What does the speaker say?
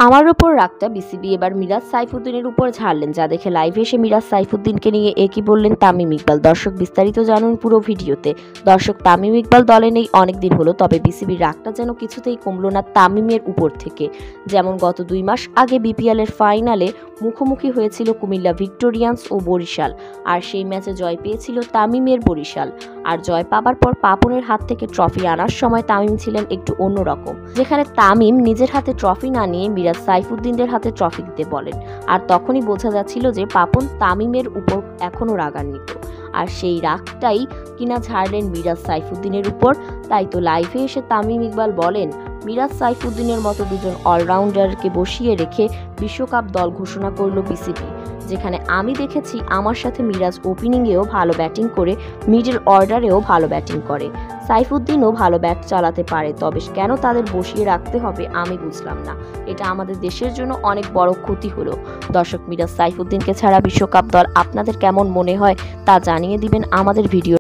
আমার উপর রাগটা বিসিবি এবার মিরাজ সাইফুদ্দিনের উপর ঝাড়লেন, যা দেখে লাইভে এসে মিরাজ সাইফুদ্দিনকে নিয়ে একই বললেন তামিম ইকবাল। দর্শক বিস্তারিত জানুন পুরো ভিডিওতে। দর্শক, তামিম ইকবাল দলে নেই অনেকদিন হলো, তবে বিসিবির রাগটা যেন কিছুতেই কমলো না তামিমের উপর থেকে। যেমন গত 2 মাস আগে বিপিএল এর ফাইনালে মুখোমুখি হয়েছিল কুমিল্লা ভিক্টোরিয়ান্স ও বরিশাল, আর সেই ম্যাচে জয় পেয়েছিল তামিমের বরিশাল। আর জয় পাবার পর পাপনের হাত থেকে ট্রফি আনার সময় তামিম ছিলেন একটু অন্যরকম, যেখানে তামিম নিজের হাতে ট্রফি না নিয়ে মিরাজ সাইফুদ্দিনদের হাতে ট্রফি দিতে বলেন। আর তখনই বোঝা যাচ্ছিল যে পাপন তামিমের উপর এখনও রাগান্বিত, আর সেই রাগটাই কিনা ঝাড়লেন মিরাজ সাইফুদ্দিনের উপর। তাই তো লাইভে এসে তামিম ইকবাল বলেন, মিরাজ সাইফুদ্দিনের মতো দুজন অলরাউন্ডারকে বসিয়ে রেখে বিশ্বকাপ দল ঘোষণা করল বিসিবি, যেখানে আমি দেখেছি আমার সাথে মিরাজ ওপেনিংয়েও ভালো ব্যাটিং করে, মিডল অর্ডারেও ভালো ব্যাটিং করে, সাইফুদ্দিনও ভালো ব্যাট চালাতে পারে, তবে কেন তাদের বসিয়ে রাখতে হবে আমি বুঝলাম না। এটা আমাদের দেশের জন্য অনেক বড় ক্ষতি হলো। দর্শক, মিরাজ সাইফুদ্দিনকে ছাড়া বিশ্বকাপ দল আপনাদের কেমন মনে হয় তা জানিয়ে দিবেন আমাদের ভিডিও।